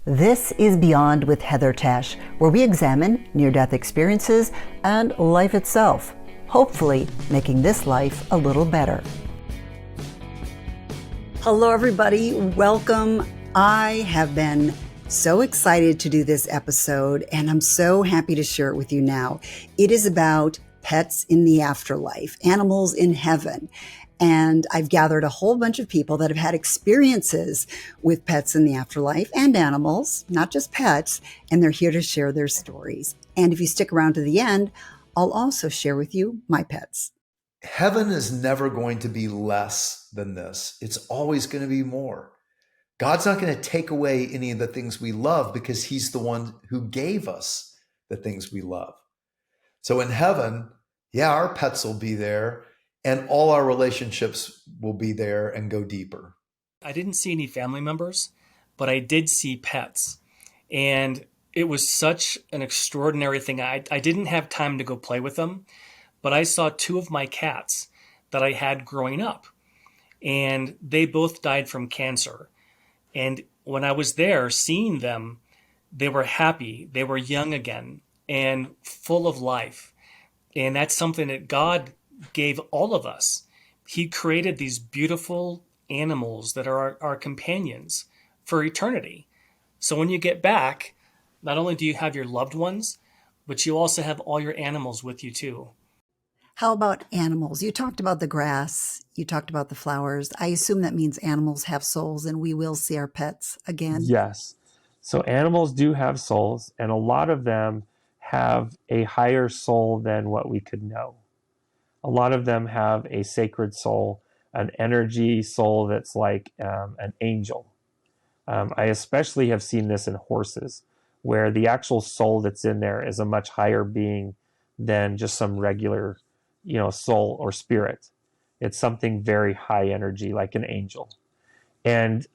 This is Beyond with Heather Tesch, where we examine near-death experiences and life itself, hopefully making this life a little better. Hello, everybody. Welcome. I have been so excited to do this episode, and I'm so happy to share it with you now. It is about pets in the afterlife, animals in heaven. And I've gathered a whole bunch of people that have had experiences with pets in the afterlife and animals, not just pets, and they're here to share their stories. And if you stick around to the end, I'll also share with you my pets. Heaven is never going to be less than this. It's always going to be more. God's not going to take away any of the things we love because he's the one who gave us the things we love. So in heaven, yeah, our pets will be there. And all our relationships will be there and go deeper. I didn't see any family members, but I did see pets. And it was such an extraordinary thing. I didn't have time to go play with them, but I saw two of my cats that I had growing up. And they both died from cancer. And when I was there seeing them, they were happy. They were young again and full of life. And that's something that God gave all of us. He created these beautiful animals that are our companions for eternity. So when you get back, not only do you have your loved ones, but you also have all your animals with you too. How about animals? You talked about the grass. You talked about the flowers. I assume that means animals have souls and we will see our pets again. Yes. So animals do have souls, and a lot of them have a higher soul than what we could know. A lot of them have a sacred soul, an energy soul that's like an angel. I especially have seen this in horses, where the actual soul that's in there is a much higher being than just some regular, soul or spirit. It's something very high energy, like an angel. And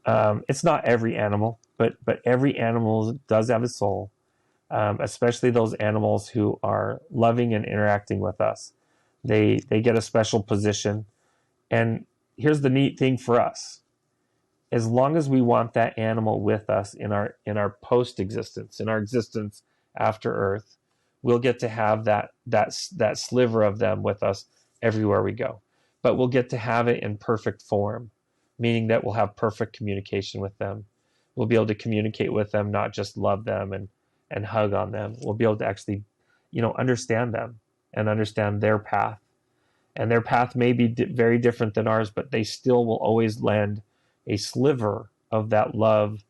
it's not every animal, but every animal does have a soul, especially those animals who are loving and interacting with us. They get a special position. And here's the neat thing for us. As long as we want that animal with us in our post-existence, in our existence after Earth, we'll get to have that sliver of them with us everywhere we go. But we'll get to have it in perfect form, meaning that we'll have perfect communication with them. We'll be able to communicate with them, not just love them and hug on them. We'll be able to actually, understand them and understand their path. And their path may be very different than ours, but they still will always lend a sliver of that love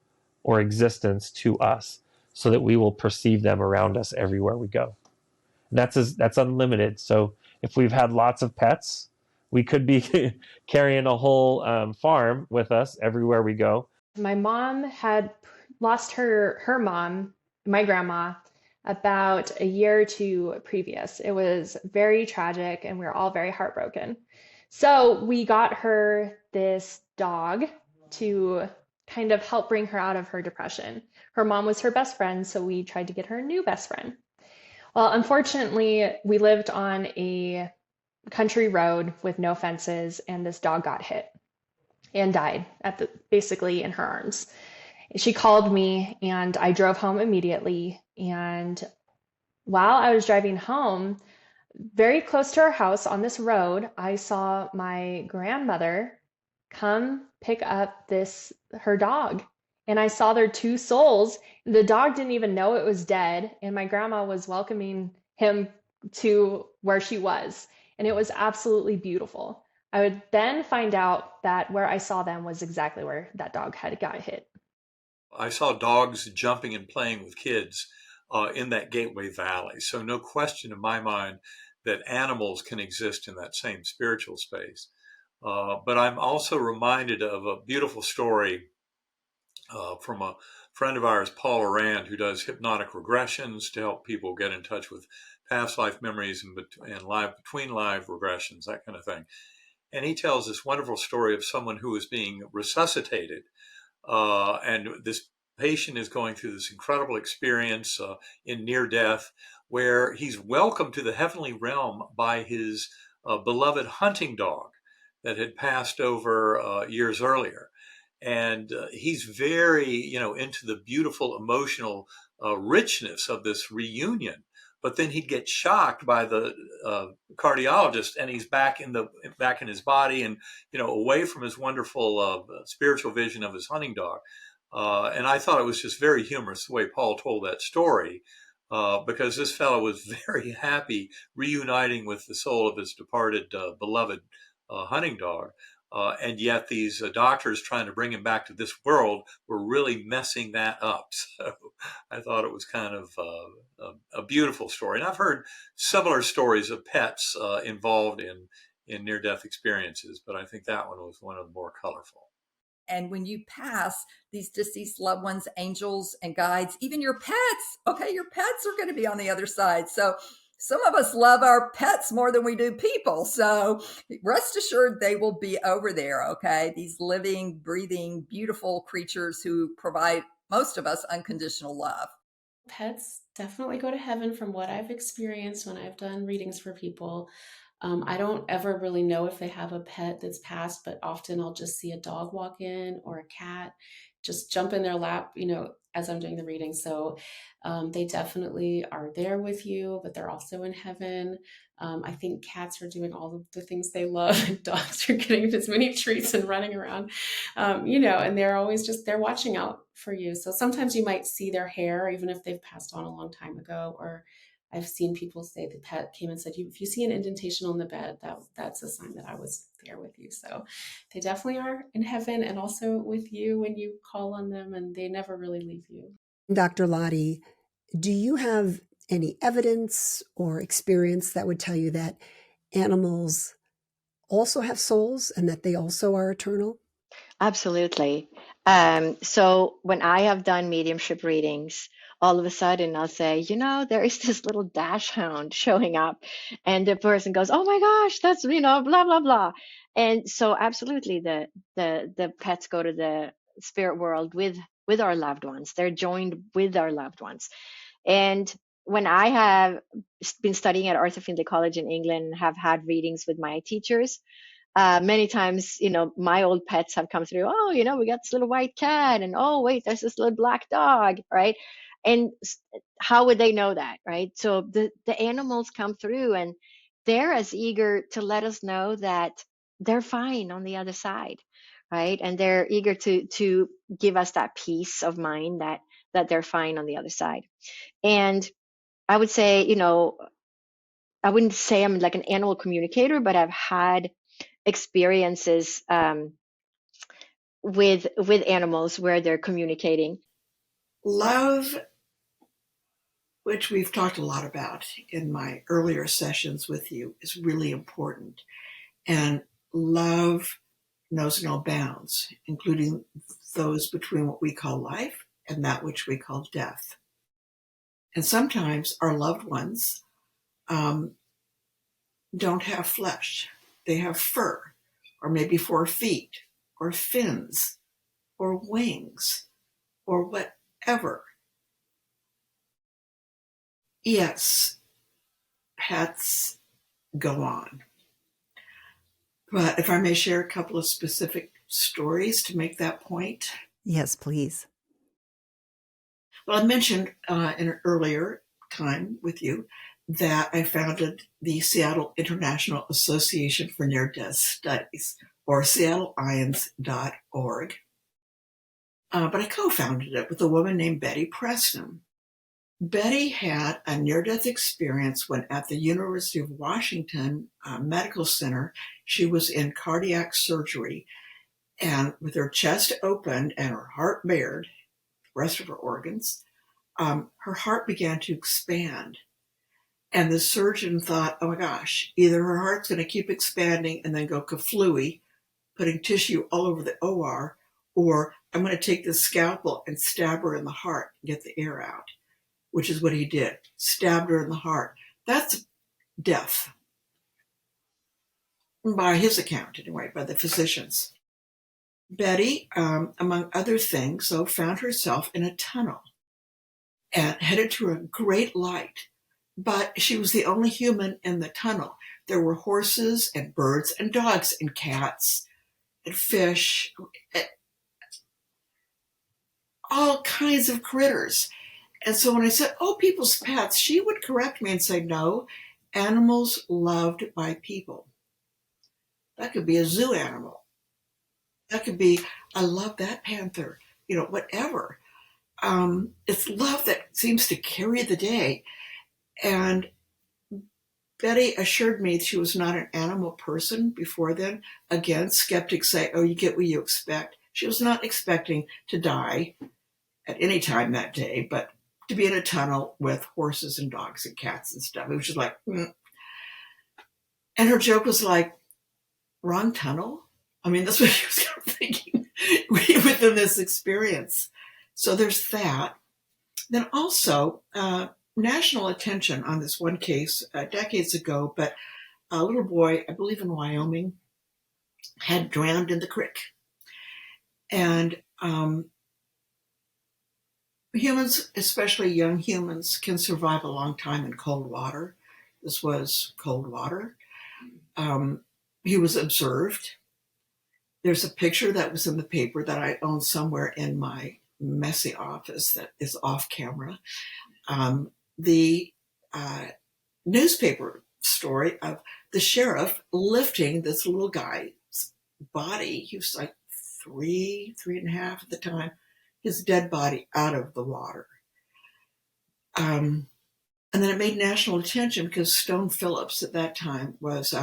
or existence to us so that we will perceive them around us everywhere we go. And that's unlimited. So if we've had lots of pets, we could be carrying a whole farm with us everywhere we go. My mom had lost her mom, my grandma, about a year or two previous. It was very tragic and we were all very heartbroken. So we got her this dog to kind of help bring her out of her depression. Her mom was her best friend, so we tried to get her a new best friend. Well, unfortunately, we lived on a country road with no fences, and this dog got hit and died basically in her arms. She called me and I drove home immediately. And while I was driving home, very close to our house on this road, I saw my grandmother come pick up her dog. And I saw their two souls. The dog didn't even know it was dead. And my grandma was welcoming him to where she was. And it was absolutely beautiful. I would then find out that where I saw them was exactly where that dog had got hit. I saw dogs jumping and playing with kids in that Gateway Valley. So no question in my mind that animals can exist in that same spiritual space. But I'm also reminded of a beautiful story from a friend of ours, Paul Arand, who does hypnotic regressions to help people get in touch with past life memories and live between live regressions, that kind of thing. And he tells this wonderful story of someone who is being resuscitated. And this patient is going through this incredible experience in near death, where he's welcomed to the heavenly realm by his beloved hunting dog that had passed over years earlier. And he's very, into the beautiful emotional richness of this reunion. But then he'd get shocked by the cardiologist, and he's back in his body, and away from his wonderful spiritual vision of his hunting dog. And I thought it was just very humorous the way Paul told that story, because this fellow was very happy reuniting with the soul of his departed beloved hunting dog. And yet these doctors trying to bring him back to this world were really messing that up. So I thought it was kind of a beautiful story. And I've heard similar stories of pets involved in near-death experiences, but I think that one was one of the more colorful. And when you pass these deceased loved ones, angels and guides, even your pets, okay, your pets are going to be on the other side. So some of us love our pets more than we do people. So rest assured they will be over there, okay? These living, breathing, beautiful creatures who provide most of us unconditional love. Pets definitely go to heaven from what I've experienced when I've done readings for people. I don't ever really know if they have a pet that's passed, but often I'll just see a dog walk in or a cat just jump in their lap, as I'm doing the reading. So they definitely are there with you, but they're also in heaven. I think cats are doing all of the things they love, and dogs are getting as many treats and running around, and they're always they're watching out for you. So sometimes you might see their hair, even if they've passed on a long time ago, or I've seen people say the pet came and said, if you see an indentation on the bed, that's a sign that I was there with you. So they definitely are in heaven and also with you when you call on them, and they never really leave you. Dr. Lottie, do you have any evidence or experience that would tell you that animals also have souls and that they also are eternal? Absolutely. So when I have done mediumship readings, all of a sudden I'll say, there is this little dash hound showing up, and the person goes, "Oh my gosh, that's, blah, blah, blah." And so absolutely the pets go to the spirit world with our loved ones. They're joined with our loved ones. And when I have been studying at Arthur Findlay College in England, have had readings with my teachers, many times, my old pets have come through. Oh, we got this little white cat, and oh, wait, there's this little black dog, right? And how would they know that, right? So the animals come through, and they're as eager to let us know that they're fine on the other side, right? And they're eager to give us that peace of mind that they're fine on the other side. And I would say, I wouldn't say I'm like an animal communicator, but I've had experiences with animals where they're communicating. Love, which we've talked a lot about in my earlier sessions with you, is really important. And love knows no bounds, including those between what we call life and that which we call death. And sometimes our loved ones don't have flesh. They have fur, or maybe 4 feet, or fins, or wings, or whatever. Yes, pets go on. But if I may share a couple of specific stories to make that point. Yes, please. Well, I mentioned in an earlier time with you that I founded the Seattle International Association for Near-Death Studies, or seattleions.org. But I co-founded it with a woman named Betty Preston. Betty had a near-death experience when at the University of Washington Medical Center, she was in cardiac surgery, and with her chest open and her heart bared, the rest of her organs, her heart began to expand. And the surgeon thought, oh my gosh, either her heart's going to keep expanding and then go kaflooey, putting tissue all over the OR, or I'm going to take this scalpel and stab her in the heart and get the air out, which is what he did. Stabbed her in the heart. That's death. By his account, anyway, by the physicians. Betty, among other things, found herself in a tunnel and headed to a great light. But she was the only human in the tunnel. There were horses and birds and dogs and cats and fish, all kinds of critters. And so when I said, oh, people's pets, she would correct me and say, no, animals loved by people. That could be a zoo animal. That could be, I love that panther, whatever. It's love that seems to carry the day. And Betty assured me she was not an animal person before then. Again, skeptics say, oh, you get what you expect. She was not expecting to die at any time that day, but to be in a tunnel with horses and dogs and cats and stuff. It was just like, And her joke was like, wrong tunnel? I mean, that's what she was kind of thinking within this experience. So there's that. Then also, national attention on this one case decades ago, but a little boy, I believe in Wyoming, had drowned in the creek. And humans, especially young humans, can survive a long time in cold water. This was cold water. He was observed. There's a picture that was in the paper that I own somewhere in my messy office that is off camera. The newspaper story of the sheriff lifting this little guy's body. He was like 3.5 at the time, his dead body out of the water. And then it made national attention because Stone Phillips at that time was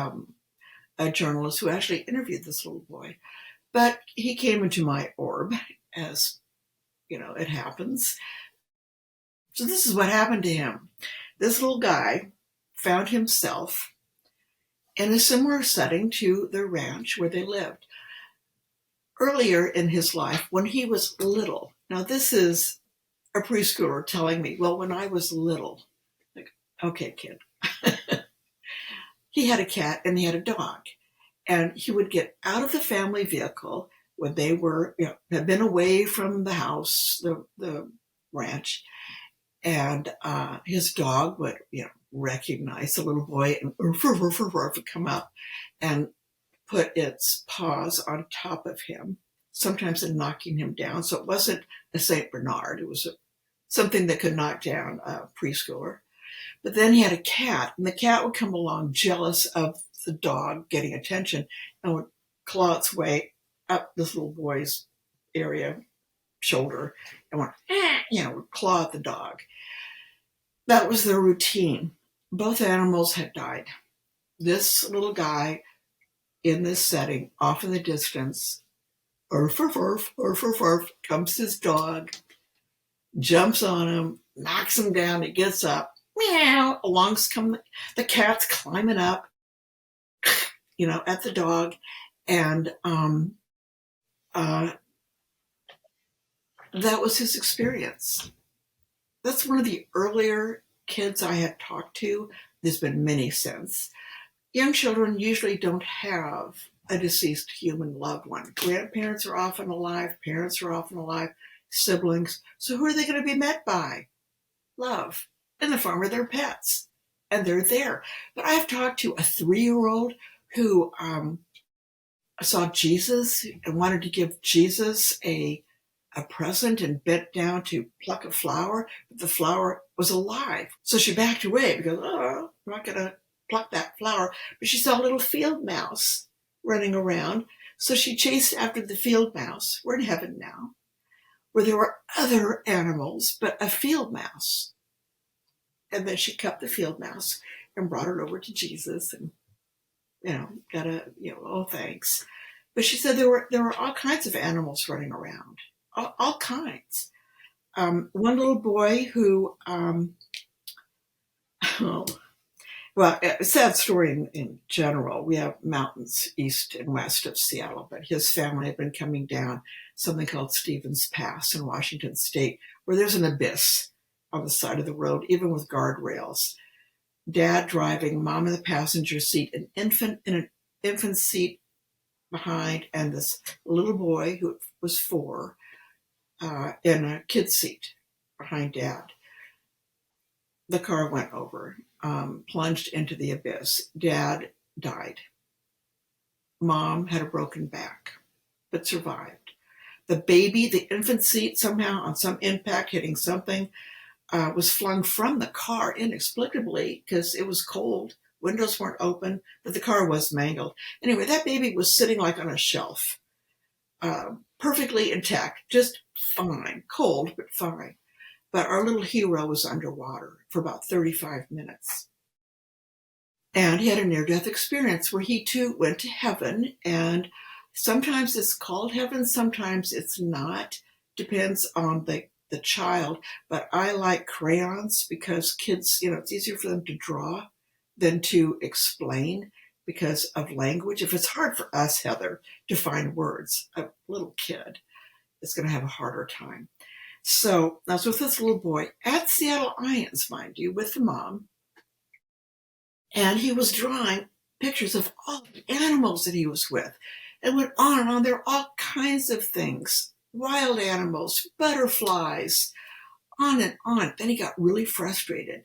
a journalist who actually interviewed this little boy. But he came into my orb, as it happens. So this is what happened to him. This little guy found himself in a similar setting to the ranch where they lived. Earlier in his life, when he was little, now this is a preschooler telling me, well, when I was little, like, okay, kid. He had a cat and he had a dog. And he would get out of the family vehicle when they were, had been away from the house, the ranch, and his dog would, recognize the little boy and would come up and put its paws on top of him, sometimes knocking him down. So it wasn't a Saint Bernard; it was something that could knock down a preschooler. But then he had a cat, and the cat would come along jealous of the dog getting attention and would claw its way up this little boy's shoulder, and would claw at the dog. That was their routine. Both animals had died. This little guy in this setting, off in the distance, comes his dog, jumps on him, knocks him down, he gets up, meow, along come the cat's climbing up, at the dog, and that was his experience. That's one of the earlier kids I had talked to. There's been many since. Young children usually don't have a deceased human loved one. Grandparents are often alive, parents are often alive, siblings. So who are they going to be met by? Love, in the form of their pets. And they're there. But I've talked to a 3-year-old who saw Jesus and wanted to give Jesus a present and bent down to pluck a flower, but the flower was alive. So she backed away because, I'm not going to pluck that flower. But she saw a little field mouse running around. So she chased after the field mouse. We're in heaven now, where there were other animals, but a field mouse. And then she kept the field mouse and brought it over to Jesus and, got oh, thanks. But she said there were all kinds of animals running around. All kinds. One little boy who, a sad story in general. We have mountains east and west of Seattle, but his family had been coming down something called Stevens Pass in Washington State, where there's an abyss on the side of the road, even with guardrails. Dad driving, mom in the passenger seat, an infant in an infant seat behind, and this little boy who was 4 in a kid's seat behind Dad. The car went over, plunged into the abyss. Dad died. Mom had a broken back, but survived. The baby, the infant seat, somehow on some impact hitting something, was flung from the car inexplicably because it was cold. Windows weren't open, but the car was mangled. Anyway, that baby was sitting like on a shelf, perfectly intact, just fine, cold, but fine. But our little hero was underwater for about 35 minutes. And he had a near-death experience where he too went to heaven. And sometimes it's called heaven, sometimes it's not. Depends on the child. But I like crayons because kids, it's easier for them to draw than to explain because of language. If it's hard for us, Heather, to find words, a little kid is going to have a harder time. So I was with this little boy at Seattle Ions, mind you, with the mom. And he was drawing pictures of all the animals that he was with. It went on and on. There are all kinds of things, wild animals, butterflies, on and on. Then he got really frustrated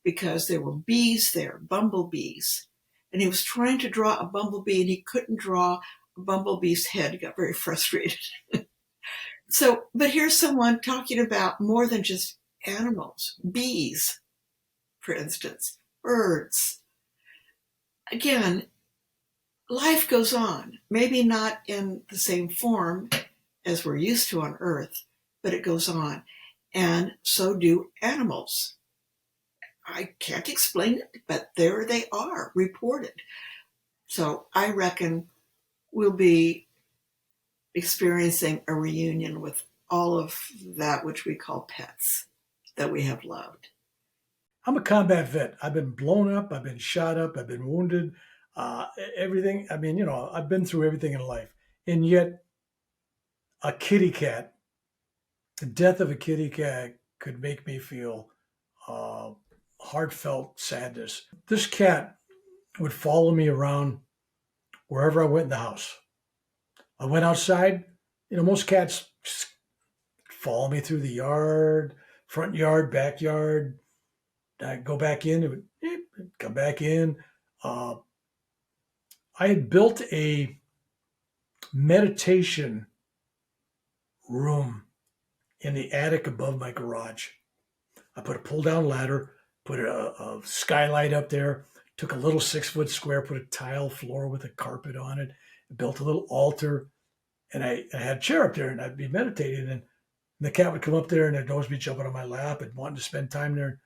because there were bees there, bumblebees. And he was trying to draw a bumblebee and he couldn't draw a bumblebee's head. He got very frustrated. So, but here's someone talking about more than just animals, bees, for instance, birds. Again, life goes on, maybe not in the same form as we're used to on Earth, but it goes on. And so do animals. I can't explain it, but there they are, reported. So I reckon we'll be experiencing a reunion with all of that which we call pets that we have loved. I'm a combat vet. I've been blown up. I've been shot up. I've been wounded. Everything. I mean, I've been through everything in life. And yet a kitty cat, the death of a kitty cat could make me feel heartfelt sadness. This cat would follow me around wherever I went in the house. I went outside. Most cats follow me through the yard, front yard, backyard. I'd go back in, it would come back in. I had built a meditation room in the attic above my garage. I put a pull-down ladder, put a skylight up there, took a little 6-foot square, put a tile floor with a carpet on it, built a little altar, and I had a chair up there, and I'd be meditating, and the cat would come up there, and I'd always be jumping on my lap and wanting to spend time there.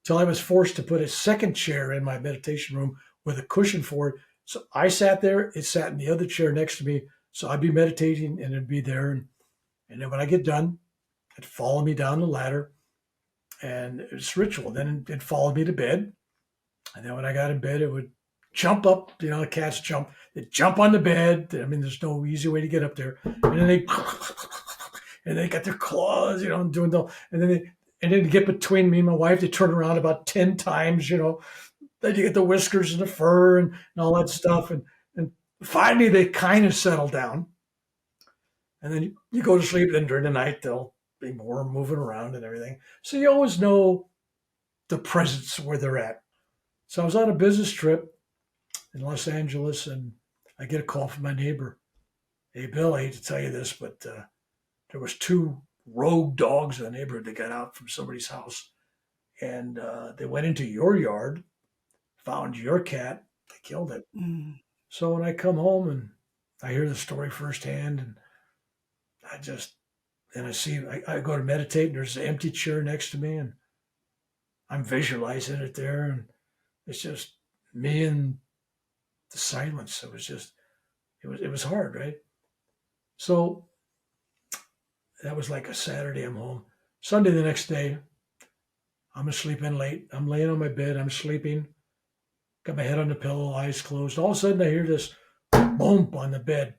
Till I was forced to put a second chair in my meditation room with a cushion for it. So I sat there, it sat in the other chair next to me. So I'd be meditating and it'd be there. And then when I get done, it'd follow me down the ladder and it's ritual. Then it'd follow me to bed. And then when I got in bed, it would jump up, the cats jump, they'd jump on the bed. I mean, there's no easy way to get up there. And then they got their claws, doing the, and then to get between me and my wife, they turn around about 10 times, Then you get the whiskers and the fur and all that stuff. And finally, they kind of settle down. And then you go to sleep. Then during the night, they'll be more moving around and everything. So you always know the presence where they're at. So I was on a business trip in Los Angeles, and I get a call from my neighbor. Hey, Bill, I hate to tell you this, but there was 2 rogue dogs in the neighborhood that got out from somebody's house, and they went into your yard, found your cat, they killed it. So when I come home and I hear the story firsthand, and I go to meditate, and there's an empty chair next to me, and I'm visualizing it there, and it's just me and the silence. It was hard, right? So that was like a Saturday. I'm home. Sunday the next day, I'm asleep in late. I'm laying on my bed. I'm sleeping. Got my head on the pillow, eyes closed. All of a sudden, I hear this boom on the bed.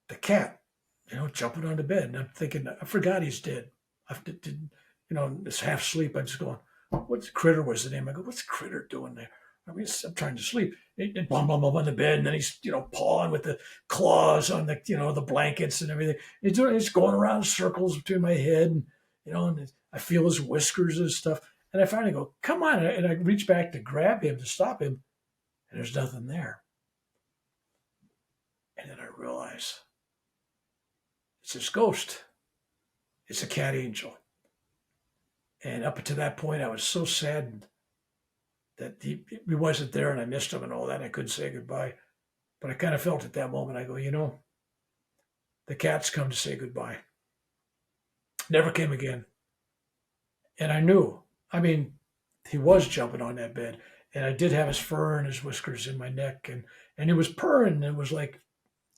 The cat, jumping on the bed. And I'm thinking, I forgot he's dead. This half sleep. I'm just going, what's Critter was the name? I go, what's Critter doing there? I mean, I'm trying to sleep. And bum on the bed, and then he's, pawing with the claws on the, the blankets and everything. He's going around circles between my head, and, and I feel his whiskers and stuff. And I finally go, come on. And I reach back to grab him, to stop him, and there's nothing there. And then I realize it's this ghost. It's a cat angel. And up to that point, I was so saddened that he wasn't there and I missed him and all that. And I couldn't say goodbye. But I kind of felt at that moment, I go, the cat's come to say goodbye. Never came again. And I knew, he was jumping on that bed. And I did have his fur and his whiskers in my neck. And he was purring. And it was like,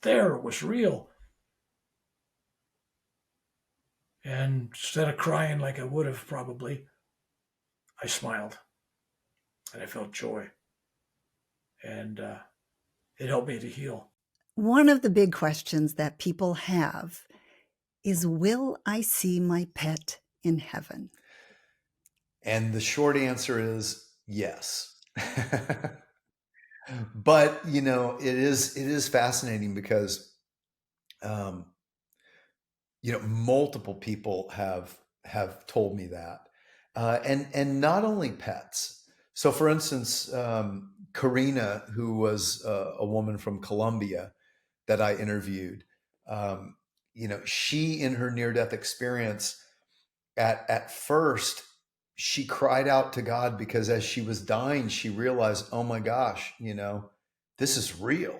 there, it was real. And instead of crying like I would have probably, I smiled. And I felt joy. And it helped me to heal. One of the big questions that people have is, will I see my pet in heaven? And the short answer is yes. But, it is fascinating because, multiple people have told me that. And not only pets. So for instance, Karina, who was a woman from Colombia that I interviewed, she, in her near-death experience, at first, she cried out to God because as she was dying, she realized, oh my gosh, this is real.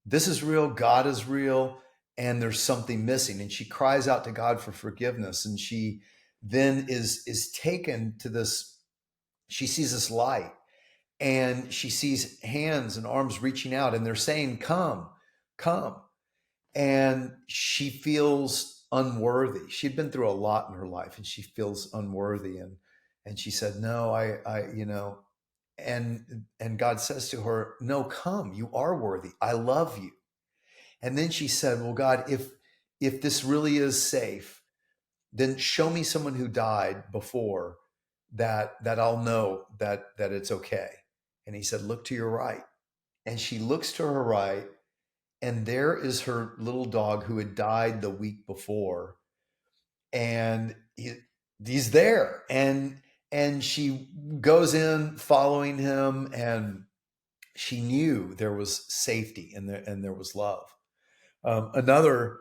This is real. God is real. And there's something missing. And she cries out to God for forgiveness. And she then is taken to this, she sees this light and she sees hands and arms reaching out and they're saying, come, come. And she feels unworthy. She'd been through a lot in her life and she feels unworthy. And she said, no, and God says to her, no, come, you are worthy. I love you. And then she said, well, God, if this really is safe, then show me someone who died before that I'll know that it's okay. And he said, look to your right. And she looks to her right, and there is her little dog who had died the week before. And he's there. And she goes in following him, and she knew there was safety and there was love. Another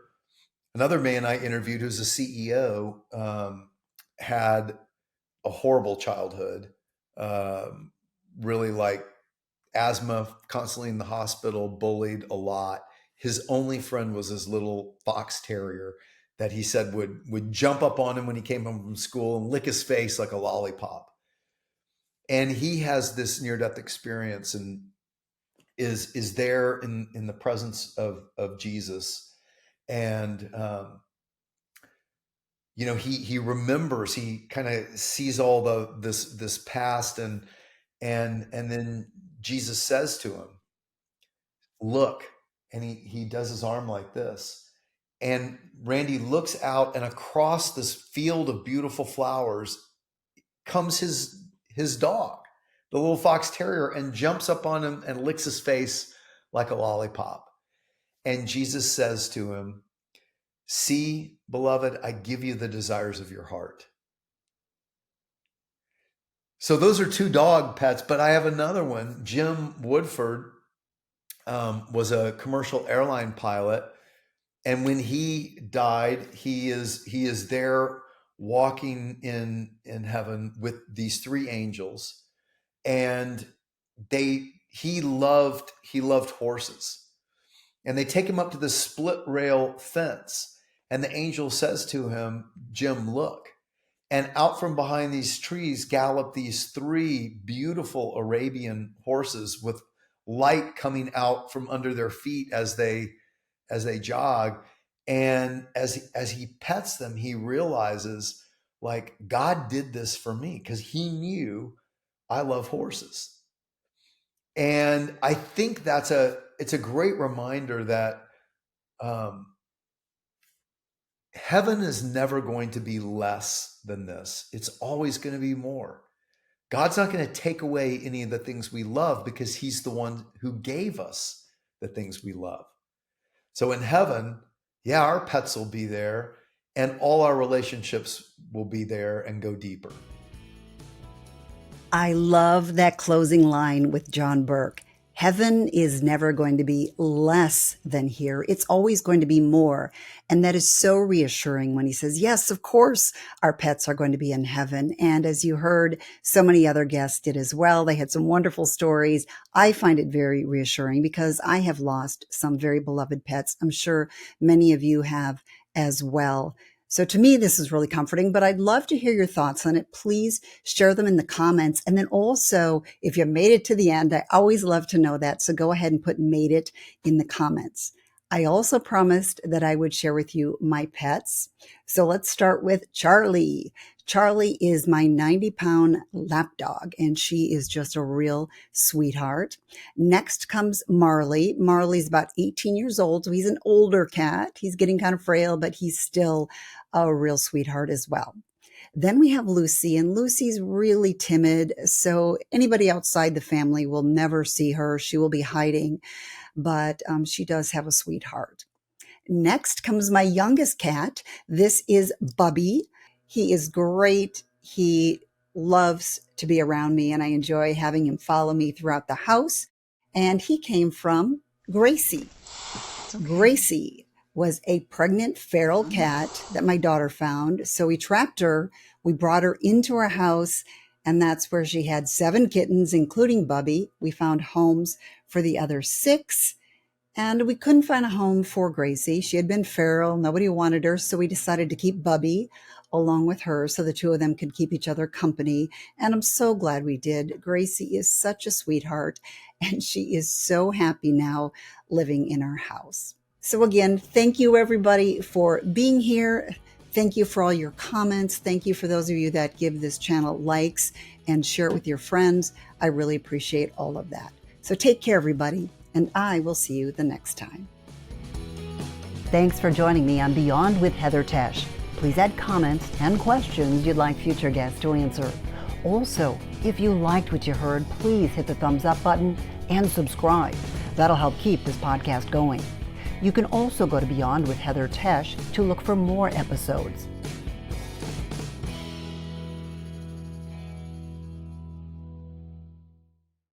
man I interviewed who's a CEO had a horrible childhood, really like asthma, constantly in the hospital, bullied a lot. His only friend was his little fox terrier that he said would jump up on him when he came home from school and lick his face like a lollipop. And he has this near-death experience and is there in the presence of Jesus. And, he remembers, he kind of sees all this past and then Jesus says to him, look, and he does his arm like this. And Randy looks out, and across this field of beautiful flowers comes his dog, the little fox terrier, and jumps up on him and licks his face like a lollipop. And Jesus says to him, see, beloved, I give you the desires of your heart. So those are two dog pets, but I have another one. Jim Woodford was a commercial airline pilot. And when he died, he is there walking in heaven with these three angels. And he loved horses. And they take him up to the split rail fence. And the angel says to him, Jim, look. And out from behind these trees gallop these three beautiful Arabian horses with light coming out from under their feet as they jog. And as he pets them, he realizes, like, God did this for me because he knew I love horses. And I think it's a great reminder that heaven is never going to be less than this. It's always going to be more. God's not going to take away any of the things we love because he's the one who gave us the things we love. So in heaven, yeah, our pets will be there and all our relationships will be there and go deeper. I love that closing line with John Burke. Heaven is never going to be less than here. It's always going to be more. And that is so reassuring when he says, yes, of course, our pets are going to be in heaven. And as you heard, so many other guests did as well. They had some wonderful stories. I find it very reassuring because I have lost some very beloved pets. I'm sure many of you have as well. So to me, this is really comforting, but I'd love to hear your thoughts on it. Please share them in the comments. And then also, if you made it to the end, I always love to know that. So go ahead and put made it in the comments. I also promised that I would share with you my pets. So let's start with Charlie. Charlie is my 90-pound lap dog, and she is just a real sweetheart. Next comes Marley. Marley's about 18 years old, so he's an older cat. He's getting kind of frail, but he's still a real sweetheart as well. Then we have Lucy, and Lucy's really timid, so anybody outside the family will never see her. She will be hiding, but she does have a sweetheart. Next comes my youngest cat. This is Bubby. He is great. He loves to be around me, and I enjoy having him follow me throughout the house. And he came from Gracie. Gracie was a pregnant feral cat that my daughter found. So we trapped her. We brought her into our house, and that's where she had 7 kittens, including Bubby. We found homes for the other 6. And we couldn't find a home for Gracie. She had been feral. Nobody wanted her. So we decided to keep Bubby along with her so the two of them could keep each other company. And I'm so glad we did. Gracie is such a sweetheart, and she is so happy now living in our house. So again, thank you everybody for being here. Thank you for all your comments. Thank you for those of you that give this channel likes and share it with your friends. I really appreciate all of that. So take care, everybody, and I will see you the next time. Thanks for joining me on Beyond with Heather Tesch. Please add comments and questions you'd like future guests to answer. Also, if you liked what you heard, please hit the thumbs up button and subscribe. That'll help keep this podcast going. You can also go to Beyond with Heather Tesch to look for more episodes.